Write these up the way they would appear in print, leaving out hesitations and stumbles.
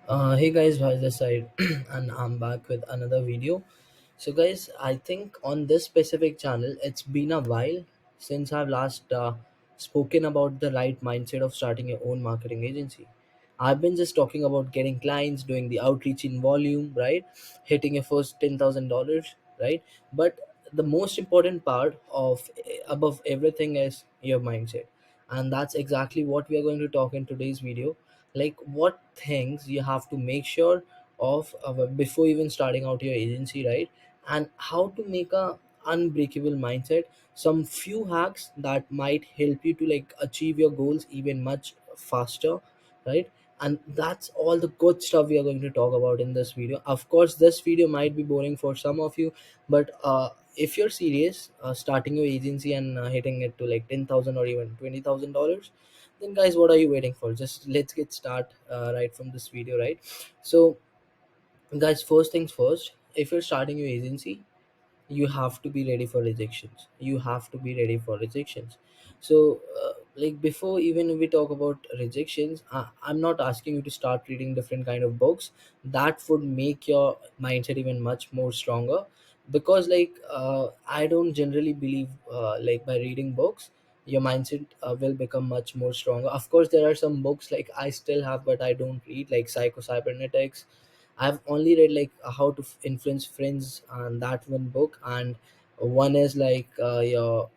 Hey guys, Bhai this side, and I'm back with another video. So, guys, I think on this specific channel, it's been a while since I've last spoken about the right mindset of starting your own marketing agency. I've been just talking about getting clients, doing the outreach in volume, right? Hitting your first $10,000, right? But the most important part of above everything is your mindset, and that's exactly what we are going to talk in today's video. Like what things you have to make sure of before even starting out your agency, right? And how to make a unbreakable mindset, some few hacks that might help you to like achieve your goals even much faster, right? And that's all the good stuff we are going to talk about in this video. Of course, this video might be boring for some of you, but if you're serious starting your agency and hitting it to like 10,000 or even $20,000, then guys, what are you waiting for? Just let's get start right from this video, right? So guys, first things first, if you're starting your agency, you have to be ready for rejections. You have to be ready for rejections. So like before even we talk about rejections, I'm not asking you to start reading different kind of books. That would make your mindset even much more stronger, because I don't generally believe like by reading books your mindset will become much more stronger. Of course, there are some books like I still have but I don't read, like Psycho Cybernetics. I've only read like How to Influence Friends and that one book, and one is like your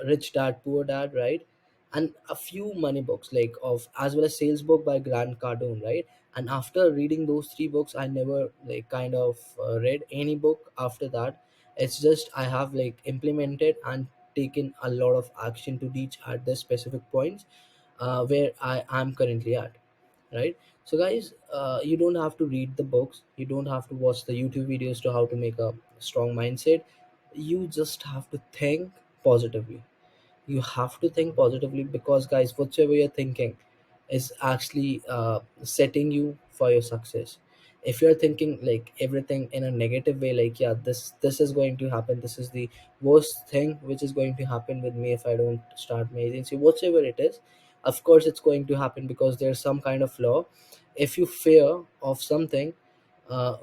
Rich Dad Poor Dad, right? And a few money books like of as well as sales book by Grant Cardone, right? And after reading those three books, I never like kind of read any book after that. It's just I have like implemented and taken a lot of action to reach at the specific points where I am currently at, right? So guys, you don't have to read the books, you don't have to watch the YouTube videos to how to make a strong mindset. You just have to think positively. You have to think positively, because guys, whatever you're thinking is actually setting you for your success. If you're thinking like everything in a negative way, like yeah, this is going to happen, this is the worst thing which is going to happen with me if I don't start my agency, whatever it is, of course it's going to happen because there's some kind of flaw. If you fear of something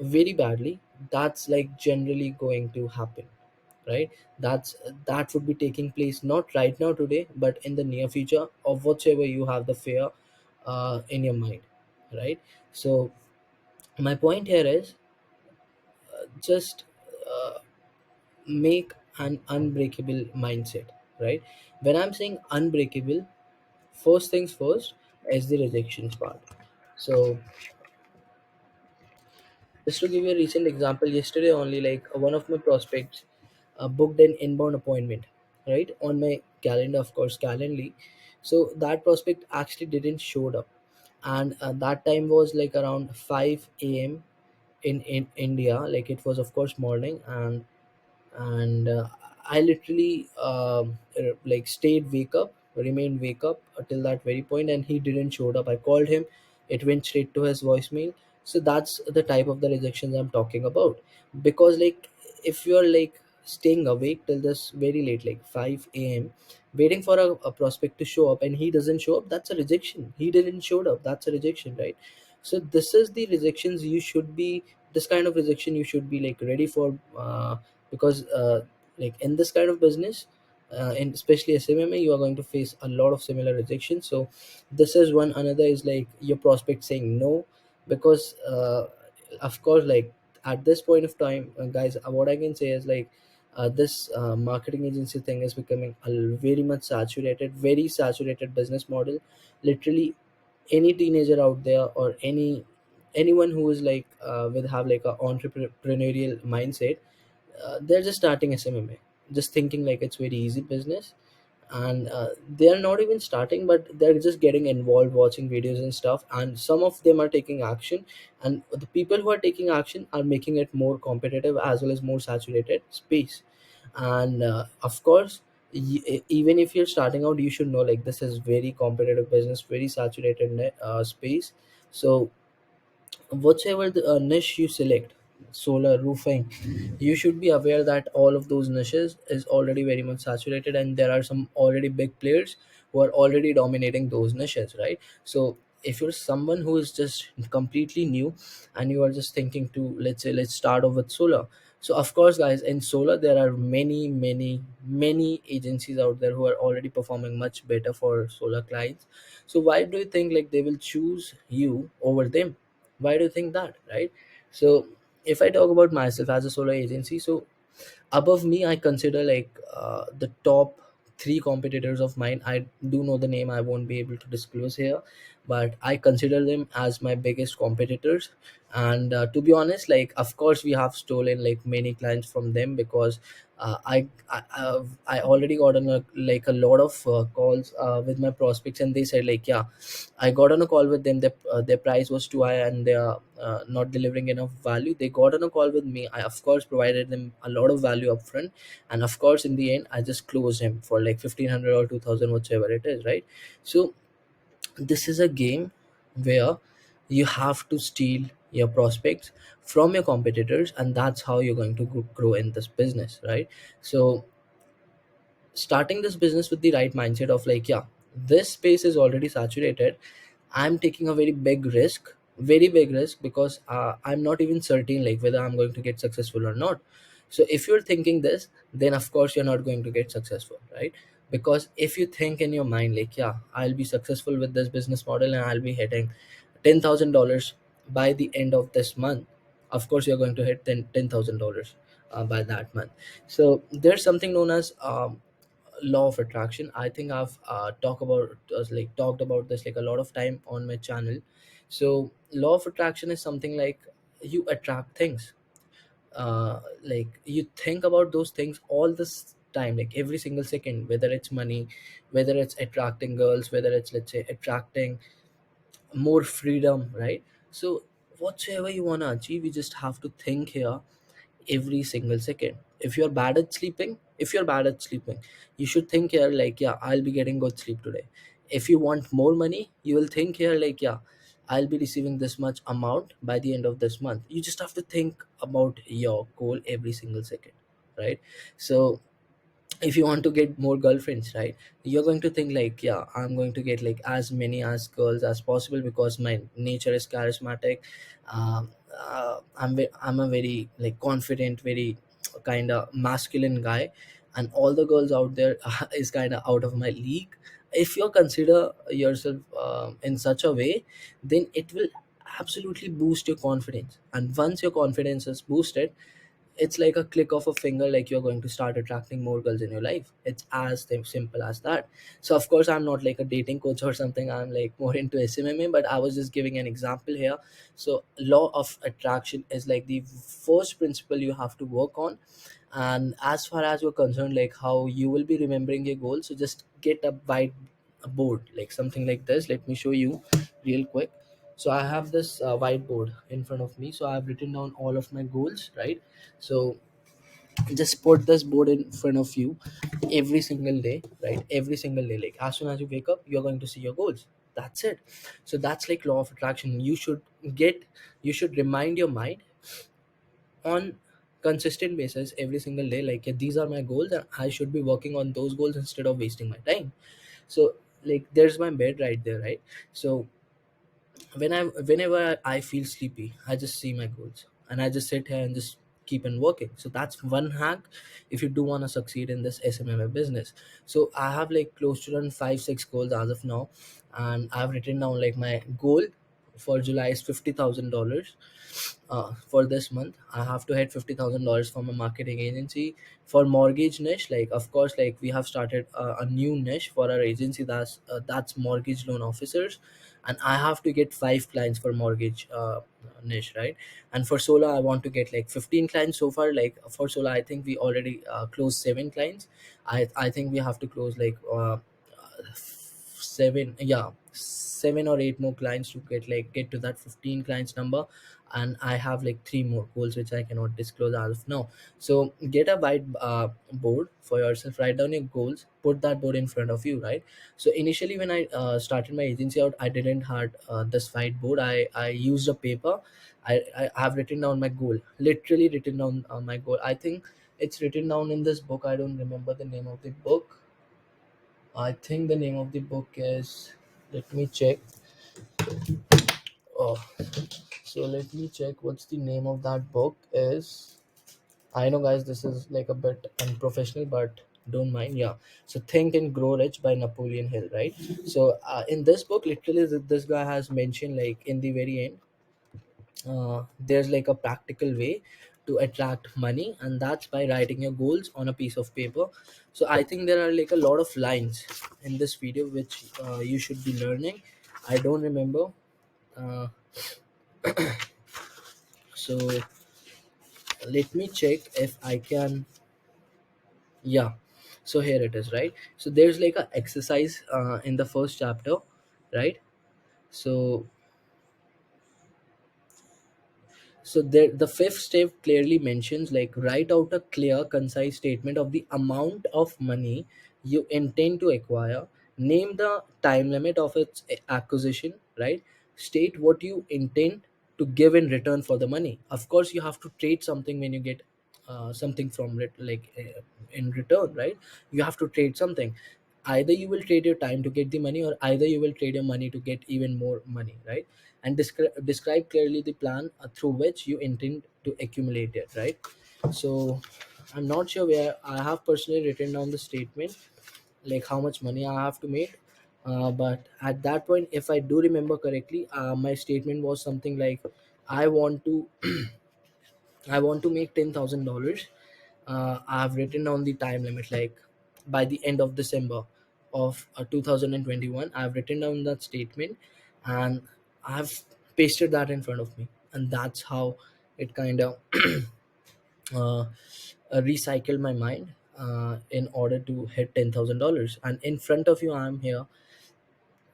very badly, that's like generally going to happen, right? That would be taking place not right now today, but in the near future of whatever you have the fear in your mind, right? So my point here is just uh, make an unbreakable mindset, right? When I'm saying unbreakable, first things first is the rejections part. So just to give you a recent example, yesterday only, like one of my prospects booked an inbound appointment, right, on my calendar, of course, Calendly. So that prospect actually didn't showed up, and that time was like around 5 a.m. in India. Like it was, of course, morning, and I literally like stayed wake up, remained wake up till that very point, and he didn't showed up. I called him, it went straight to his voicemail. So that's the type of the rejections I'm talking about. Because like if you're like staying awake till this very late, like 5 a.m., waiting for a prospect to show up and he doesn't show up, that's a rejection. He didn't showed up, that's a rejection, right? So this is the rejections you should be, this kind of rejection you should be like ready for, because like in this kind of business, and especially SMMA, you are going to face a lot of similar rejection. So this is one. Another is like your prospect saying no, because of course, like at this point of time, guys, what I can say is like this marketing agency thing is becoming a very much saturated, very saturated business model. Literally any teenager out there, or anyone who is like will have like a entrepreneurial mindset, they're just starting SMMA, just thinking like it's very easy business. And they're not even starting, but they're just getting involved, watching videos and stuff, and some of them are taking action. And the people who are taking action are making it more competitive as well as more saturated space. And of course, even if you're starting out, you should know like this is very competitive business, very saturated space. So whatever the niche you select, solar roofing, you should be aware that all of those niches is already very much saturated, and there are some already big players who are already dominating those niches, right? So if you're someone who is just completely new and you are just thinking to, let's say, let's start off with solar. So of course guys, in solar there are many agencies out there who are already performing much better for solar clients. So why do you think like they will choose you over them? Why do you think that, right? So if I talk about myself as a solar agency, so above me I consider like the top three competitors of mine. I do know the name, I won't be able to disclose here, but I consider them as my biggest competitors. And to be honest, like of course we have stolen like many clients from them, because I already got on like a lot of calls with my prospects, and they said like, yeah, I got on a call with them. Their price was too high and they are not delivering enough value. They got on a call with me. I, of course, provided them a lot of value upfront. And of course, in the end, I just closed him for like 1500 or 2000, whichever it is, right? So, this is a game where you have to steal your prospects from your competitors, and that's how you're going to grow in this business, right? So, starting this business with the right mindset of like, yeah, this space is already saturated. I'm taking a very big risk, because I'm not even certain like whether I'm going to get successful or not. So if you're thinking this, then of course you're not going to get successful, right? Because if you think in your mind like, yeah, I'll be successful with this business model and I'll be hitting $10,000 by the end of this month, of course you're going to hit $10,000 by that month. So there's something known as law of attraction. I think I've talked about this like a lot of time on my channel. So law of attraction is something like you attract things. Like you think about those things all this time, like every single second, whether it's money, whether it's attracting girls, whether it's, let's say, attracting more freedom, right? So whatsoever you want to achieve, you just have to think here every single second. If you're bad at sleeping, you should think here like, yeah, I'll be getting good sleep today. If you want more money, you will think here like, yeah, I'll be receiving this much amount by the end of this month. You just have to think about your goal every single second, right? So if you want to get more girlfriends, right, you're going to think like, yeah, I'm going to get like as many as girls as possible, because my nature is charismatic. I'm a very like confident, very kind of masculine guy, and all the girls out there is kind of out of my league. If you consider yourself in such a way, then it will absolutely boost your confidence, and once your confidence is boosted, it's like a click of a finger, like you're going to start attracting more girls in your life. It's as simple as that. So of course I'm not like a dating coach or something, I'm like more into SMMA, but I was just giving an example here. So law of attraction is like the first principle you have to work on. And as far as you're concerned, like how you will be remembering your goals, so just get a white board like something like this. Let me show you real quick. So I have this whiteboard in front of me, so I've written down all of my goals, right? So just put this board in front of you every single day, right? Every single day, like as soon as you wake up, you're going to see your goals. That's it. So that's like law of attraction. Get you should remind your mind on consistent basis every single day, like, yeah, these are my goals and I should be working on those goals instead of wasting my time. So like there's my bed right there, right? So whenever I feel sleepy, I just see my goals and I just sit here and just keep on working. So that's one hack if you do want to succeed in this SMMA business. So I have like close to around 5 6 goals as of now, and I've written down like my goal for July is $50,000. For this month I have to hit $50,000 from a marketing agency. For mortgage niche, like of course, like we have started a new niche for our agency, that's mortgage loan officers, and I have to get 5 clients for mortgage niche, right? And for solar I want to get like 15 clients so far. Like for solar I think we already closed 7 clients. I think we have to close like seven, yeah, 7 or 8 more clients to get to that 15 clients number. And I have like 3 more goals which I cannot disclose as of now. So get a white board for yourself, write down your goals, put that board in front of you, right? So initially when I started my agency out, I didn't had this whiteboard. I used a paper. I have written down my goal, literally written down my goal. I think it's written down in this book. I don't remember the name of the book. I think the name of the book is, let me check. Oh, so let me check what's the name of that book is. I know, guys, this is like a bit unprofessional, but don't mind. Yeah. So, Think and Grow Rich by Napoleon Hill, right? So, in this book, literally, this guy has mentioned, like, in the very end, there's like a practical way to attract money, and that's by writing your goals on a piece of paper. So, I think there are like a lot of lines in this video which you should be learning. I don't remember. Uh, so, let me check if I can. Yeah, so here it is, right? So there's like a exercise in the first chapter, right? So there, the fifth step clearly mentions, like, write out a clear, concise statement of the amount of money you intend to acquire. Name the time limit of its acquisition, right? State what you intend to give in return for the money. Of course, you have to trade something when you get something from it, like in return, right? You have to trade something. Either you will trade your time to get the money, or either you will trade your money to get even more money, right? And describe clearly the plan through which you intend to accumulate it, right? So I'm not sure where I have personally written down the statement, like how much money I have to make. But at that point, if I do remember correctly, my statement was something like, I want to I want to make $10,000. I have written down the time limit, like by the end of December of 2021. I have written down that statement, and I've pasted that in front of me, and that's how it kind of uh, recycled my mind in order to hit $10,000. And in front of you, I'm here.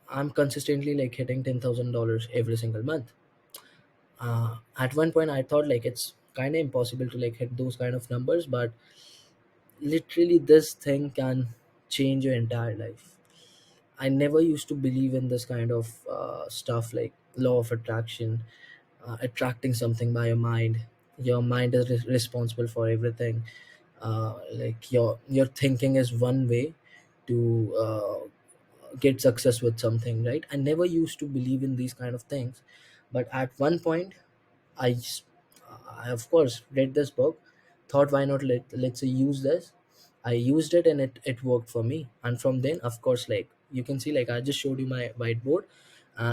I'm consistently like hitting $10,000 every single month. At one point, I thought like it's kind of impossible to like hit those kind of numbers, but literally this thing can change your entire life. I never used to believe in this kind of stuff, like law of attraction, attracting something by your mind is responsible for everything. Like your thinking is one way to get success with something, right? I never used to believe in these kind of things, but at one point, I, s- I of course read this book, thought why not let's say use this. I used it, and it worked for me. And from then, of course, like you can see, like I just showed you my whiteboard,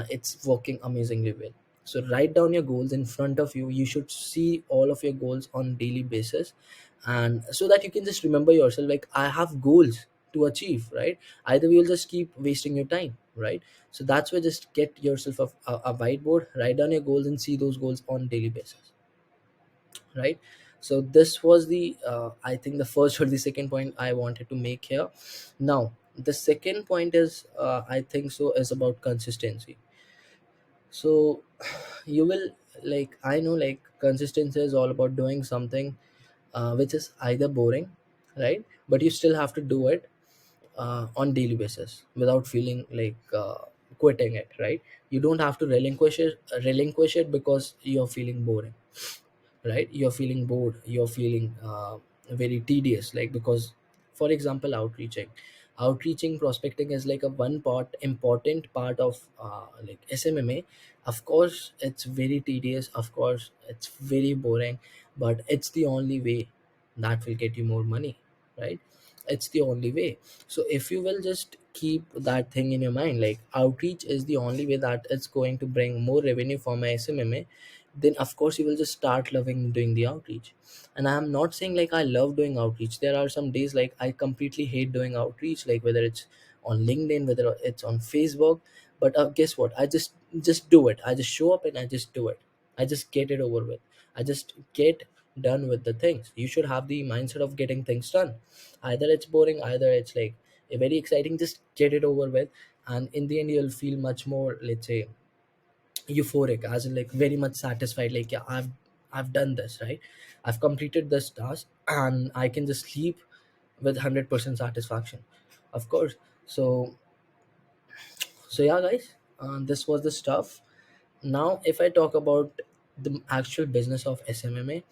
it's working amazingly well. So write down your goals in front of you. You should see all of your goals on daily basis, and so that you can just remember yourself, like I have goals to achieve, right? Either we will just keep wasting your time, right? So that's why just get yourself a whiteboard, write down your goals, and see those goals on daily basis, right? So this was the I think the first or the second point I wanted to make here. Now the second point is, I think so, is about consistency. So you will, like, I know, like consistency is all about doing something which is either boring, right? But you still have to do it on daily basis without feeling like quitting it, right? You don't have to relinquish it because you're feeling boring, right? You're feeling bored, you're feeling very tedious, like, because for example, outreaching prospecting is like a one part important part of like SMMA. Of course it's very tedious, of course it's very boring, but it's the only way that will get you more money, right? It's the only way. So if you will just keep that thing in your mind, like outreach is the only way that it's going to bring more revenue for my SMMA, then of course you will just start loving doing the outreach. And I'm not saying like I love doing outreach. There are some days like I completely hate doing outreach, like whether it's on LinkedIn, whether it's on Facebook. But guess what, I just do it. I just show up and I just do it. I just get it over with. I just get done with the things. You should have the mindset of getting things done. Either it's boring, either it's like very exciting, just get it over with. And in the end you'll feel much more, let's say, euphoric, as in like very much satisfied, like yeah, I've done this, right? I've completed this task, and I can just sleep with 100% satisfaction, of course. So yeah, guys, this was the stuff. Now if I talk about the actual business of SMMA,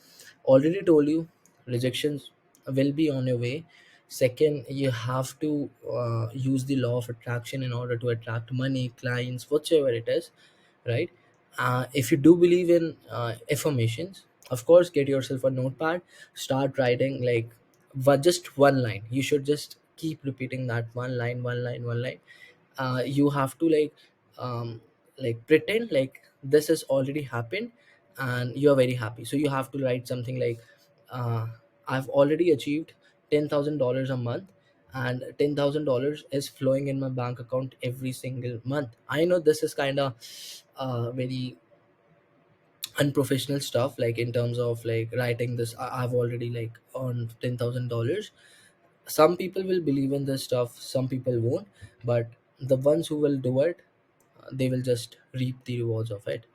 already told you, rejections will be on your way. Second, you have to use the law of attraction in order to attract money, clients, whatsoever it is. right? If you do believe in affirmations, of course, get yourself a notepad, start writing like just one line. You should just keep repeating that one line, one line, one line. You have to um, pretend like this has already happened and you are very happy. So you have to write something like, uh, I've already achieved $10,000 a month, and $10,000 is flowing in my bank account every single month. I know this is kind of very unprofessional stuff, like in terms of like writing this, I've already like earned $10,000. Some people will believe in this stuff, some people won't, but the ones who will do it, they will just reap the rewards of it.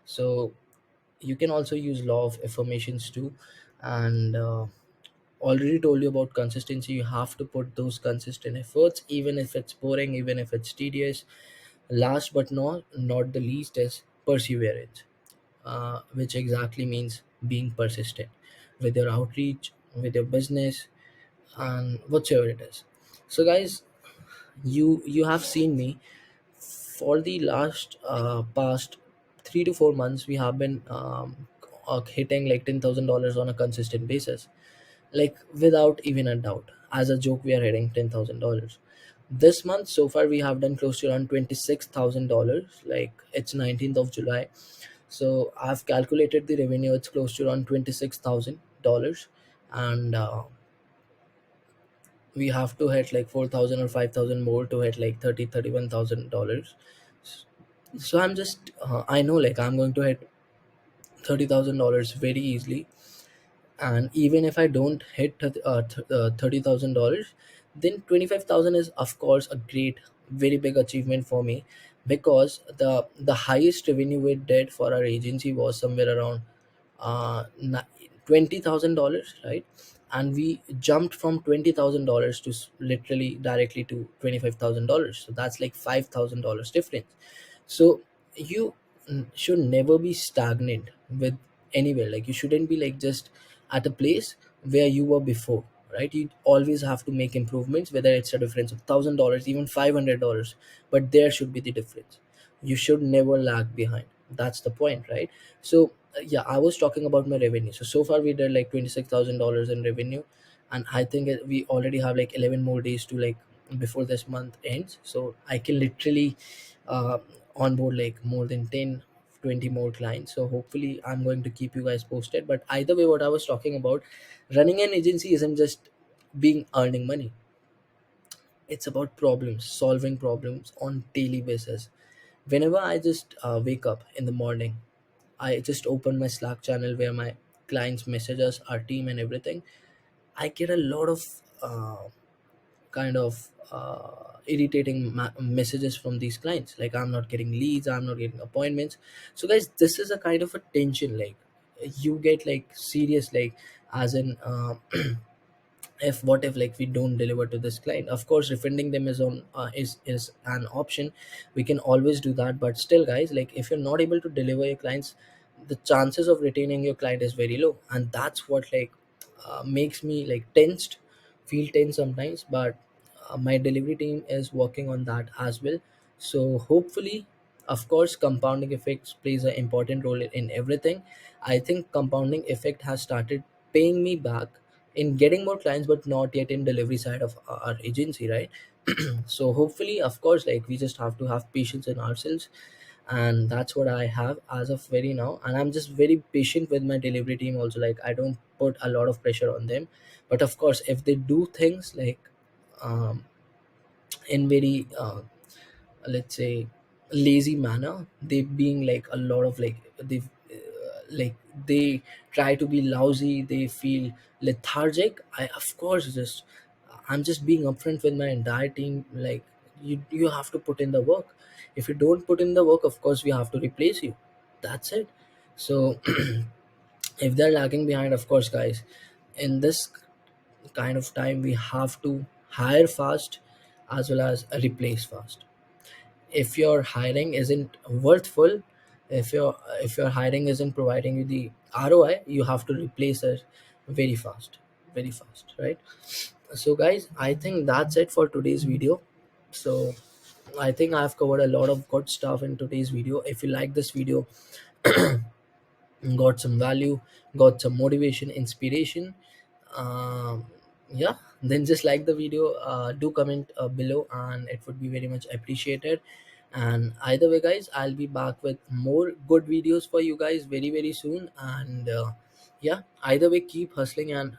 So you can also use law of affirmations too. And already told you about consistency. You have to put those consistent efforts, even if it's boring, even if it's tedious. Last but not the least is perseverance, which exactly means being persistent with your outreach, with your business, and whatsoever it is. So guys, you have seen me for the last past 3 to 4 months. We have been hitting like $10,000 on a consistent basis, like without even a doubt. As a joke, we are hitting $10,000 this month. So far we have done close to around $26,000. Like it's 19th of July, so I've calculated the revenue, it's close to around $26,000. And we have to hit like 4,000 or 5,000 more to hit like 31,000 dollars. So I'm just I know like I'm going to hit $30,000 very easily. And even if I don't hit $30,000, then 25,000 is of course a great, very big achievement for me, because the highest revenue we did for our agency was somewhere around $20,000, right? And we jumped from $20,000 to literally directly to $25,000. So that's like $5,000 difference. So you should never be stagnant with anywhere. Like you shouldn't be like just at a place where you were before, right? You always have to make improvements, whether it's a difference of $1,000, even $500, but there should be the difference. You should never lag behind. That's the point, right? So yeah, I was talking about my revenue. So far we did like $26,000 in revenue, and I think we already have like 11 more days to like before this month ends. So I can literally uh, onboard like more than 10, 20 more clients. So hopefully I'm going to keep you guys posted. But either way, what I was talking about, running an agency isn't just being earning money. It's about problems, solving problems on daily basis. Whenever I just wake up in the morning, I just open my Slack channel where my clients message us, our team and everything. I get a lot of kind of irritating messages from these clients, like I'm not getting leads, I'm not getting appointments. So guys, this is a kind of a tension. Like you get like serious, like as in if what if like we don't deliver to this client, of course refunding them is on is an option. We can always do that. But still guys, like if you're not able to deliver your clients, the chances of retaining your client is very low. And that's what like makes me like tensed, feel tense sometimes. But my delivery team is working on that as well. So hopefully, of course, compounding effects plays an important role in everything. I think compounding effect has started paying me back in getting more clients, but not yet in delivery side of our agency, right? So hopefully, of course, like we just have to have patience in ourselves, and that's what I have as of very now. And I'm just very patient with my delivery team also. Like I don't put a lot of pressure on them. But of course, if they do things like um, in very let's say lazy manner, they being like a lot of like like they try to be lousy, they feel lethargic, I of course just I'm just being upfront with my entire team, like you have to put in the work. If you don't put in the work, of course we have to replace you. That's it. So if they're lagging behind, of course guys, in this kind of time we have to hire fast as well as replace fast. If your hiring isn't worthful, if your hiring isn't providing you the ROI, you have to replace it very fast, very fast, right? So guys, I think that's it for today's video. So I think I've covered a lot of good stuff in today's video. If you like this video, got some value, got some motivation, inspiration, um, yeah, then just like the video, do comment below, and it would be very much appreciated. And either way, guys, I'll be back with more good videos for you guys very very soon. And yeah, either way, keep hustling, and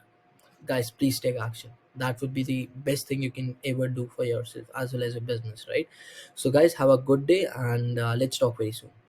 guys, please take action. That would be the best thing you can ever do for yourself as well as your business, right? So guys, have a good day, and let's talk very soon.